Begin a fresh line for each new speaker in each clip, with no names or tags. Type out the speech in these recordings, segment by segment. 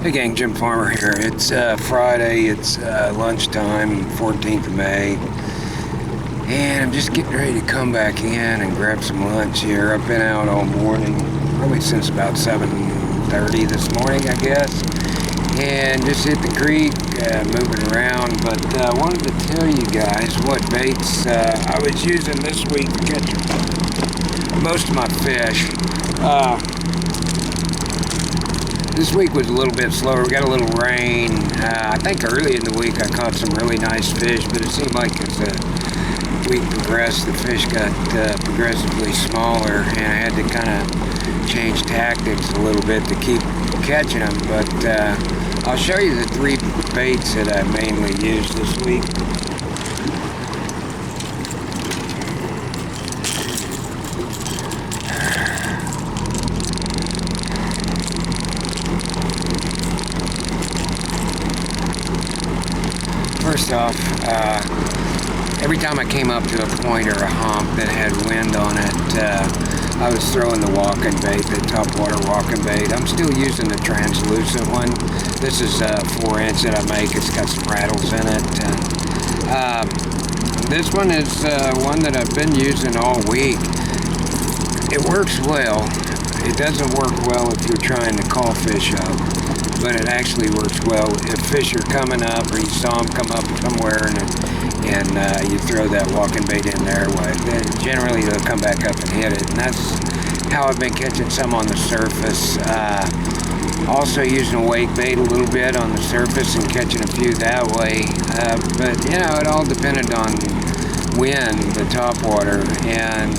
Hey gang, Jim Farmer here. It's Friday, it's lunchtime, 14th of May, and I'm just getting ready to come back in and grab some lunch here. I've been out all morning, probably since about 7:30 this morning, I guess, and just hit the creek, moving around, but I wanted to tell you guys what baits I was using this week to catch most of my fish. This week was a little bit slower. We got a little rain. I think early in the week I caught some really nice fish, but it seemed like as the week progressed, the fish got progressively smaller, and I had to kind of change tactics a little bit to keep catching them. But I'll show you the 3 baits that I mainly used this week. First off, every time I came up to a point or a hump that had wind on it, I was throwing the walking bait, the topwater walking bait. I'm still using the translucent one. This is a 4-inch that I make. It's got some rattles in it. This one is one that I've been using all week. It works well. It doesn't work well if you're trying to call fish up, but it actually works well if fish are coming up or you saw them come up somewhere and you throw that walking bait in there. Then generally they'll come back up and hit it, and that's how I've been catching some on the surface. Also using a wake bait a little bit on the surface and catching a few that way. But you know, it all depended on wind, the topwater, and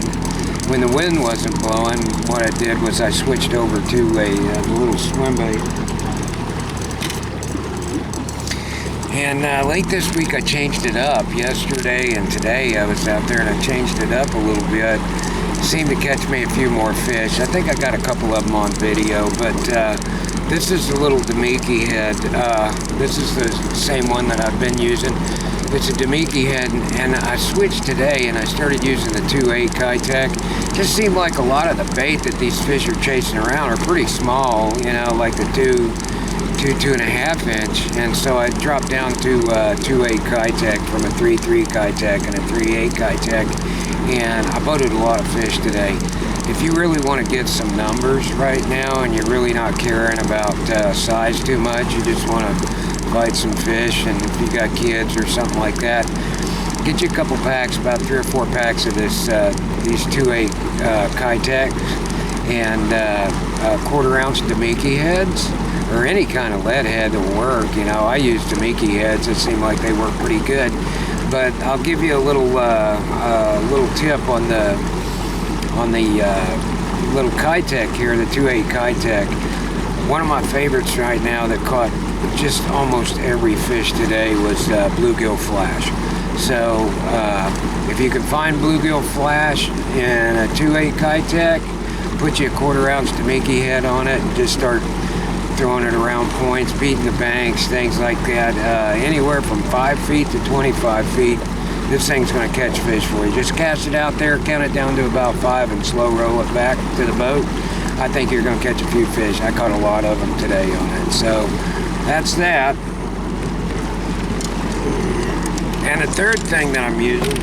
when the wind wasn't blowing, what I did was I switched over to a little swim bait. And late this week I changed it up. Yesterday and today I was out there and I changed it up a little bit. Seemed to catch me a few more fish. I think I got a couple of them on video, but this is the little Damiki head. This is the same one that I've been using. It's a Damiki head, and I switched today and I started using the 2.8 Keitech. Just seemed like a lot of the bait that these fish are chasing around are pretty small, you know, like the 2.5 inch, and so I dropped down to 2.8 Keitech from a 3.3 Keitech and a 3.8 Keitech, and I boated a lot of fish today. If you really want to get some numbers right now and you're really not caring about size too much, you just want to bite some fish, and if you got kids or something like that, get you a couple packs, about 3 or 4 packs of these 2.8 Keitechs and a 1/4 ounce Damiki heads, or any kind of lead head will work. You know, I use Damiki heads. It seemed like they work pretty good. But I'll give you a little tip on the little Keitech here, the 2.8 Keitech. One of my favorites right now that caught just almost every fish today was bluegill flash. So if you can find bluegill flash in a 2.8 Keitech, put you a 1/4 ounce Damiki head on it and just start throwing it around points, beating the banks, things like that. Anywhere from 5 feet to 25 feet, this thing's going to catch fish for you. Just cast it out there, count it down to about 5, and slow roll it back to the boat. I think you're going to catch a few fish. I caught a lot of them today on it. So that's that. And the third thing that I'm using,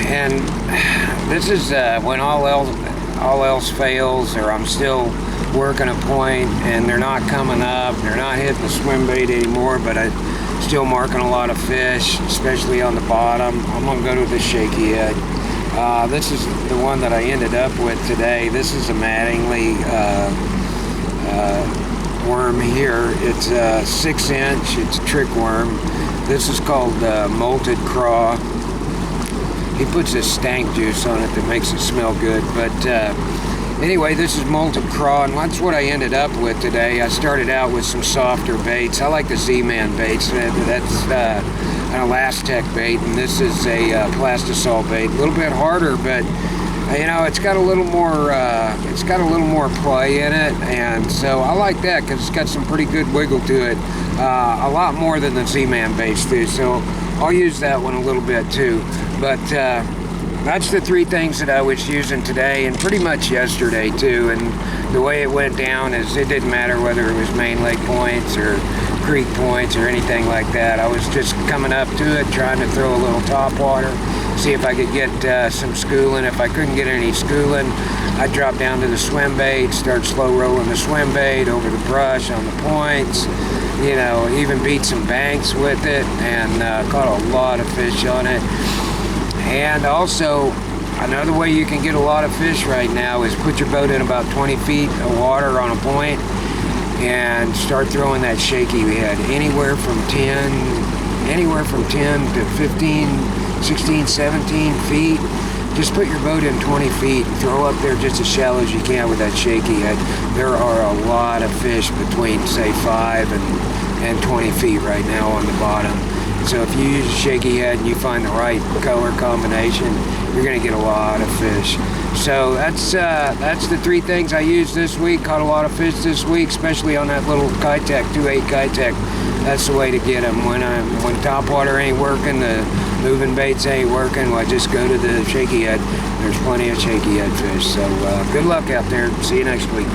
and this is when all else fails, or I'm still working a point and they're not coming up, they're not hitting the swim bait anymore, but I'm still marking a lot of fish, especially on the bottom. I'm going to go to the shaky head. This is the one that I ended up with today. This is a Mattingly worm here. It's a 6-inch, it's a trick worm. This is called Molted Craw. He puts this stank juice on it that makes it smell good, but anyway, this is Molted Craw, and that's what I ended up with today. I started out with some softer baits. I like the Z-Man baits. That's an Elastec bait, and this is a Plastisol bait. A little bit harder, but you know, it's got a little more play in it, and so I like that because it's got some pretty good wiggle to it. A lot more than the Z-Man baits do. So I'll use that one a little bit too. But that's the three things that I was using today and pretty much yesterday too. And the way it went down is it didn't matter whether it was main lake points or creek points or anything like that. I was just coming up to it, trying to throw a little top water, see if I could get some schooling. If I couldn't get any schooling, I'd drop down to the swim bait, start slow rolling the swim bait over the brush on the points, you know, even beat some banks with it, and caught a lot of fish on it. And also, another way you can get a lot of fish right now is put your boat in about 20 feet of water on a point and start throwing that shaky head anywhere from 10 to 15, 16, 17 feet. Just put your boat in 20 feet, throw up there just as shallow as you can with that shaky head. There are a lot of fish between, say, 5 and 20 feet right now on the bottom. So if you use a shaky head and you find the right color combination, you're going to get a lot of fish. So that's the three things I used this week. Caught a lot of fish this week, especially on that little Keitech, 2/8 Keitech. That's the way to get them. When top water ain't working, the moving baits ain't working, well, just go to the shaky head. There's plenty of shaky head fish. So good luck out there. See you next week.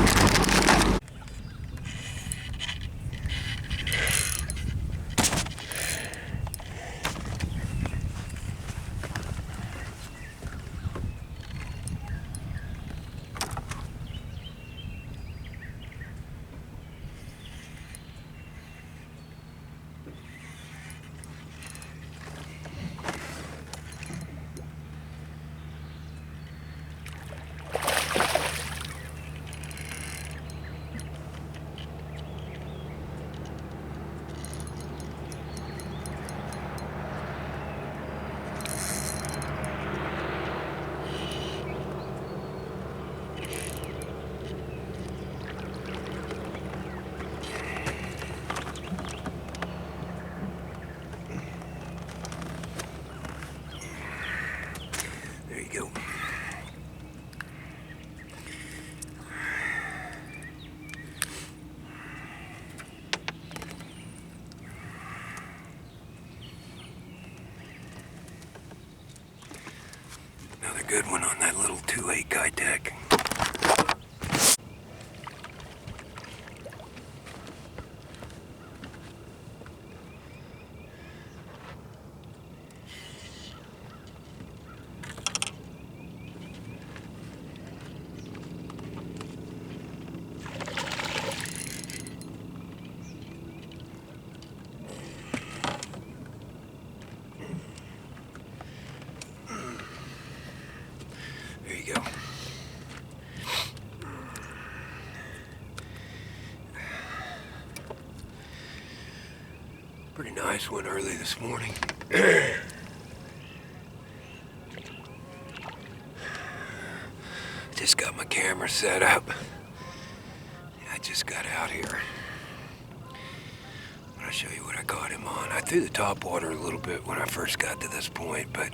There you go. Another good one on that little 2/8 Keitech. There you go. Pretty nice one early this morning. Just got my camera set up. I just got out here. I'll show you what I caught him on. I threw the top water a little bit when I first got to this point, but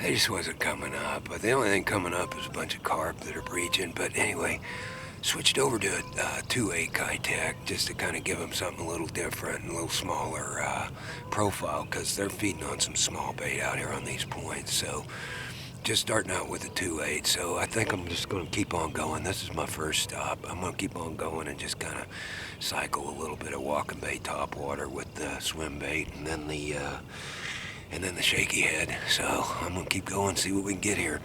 they just wasn't coming up. But the only thing coming up is a bunch of carp that are breaching. But anyway, switched over to a 2/8 Keitech just to kind of give them something a little different and a little smaller profile, because they're feeding on some small bait out here on these points. So just starting out with a 2/8. So I think I'm just going to keep on going. This is my first stop. I'm going to keep on going and just kind of cycle a little bit of walking bait top water with the swim bait, and then the shaky head. So I'm going to keep going, see what we can get here.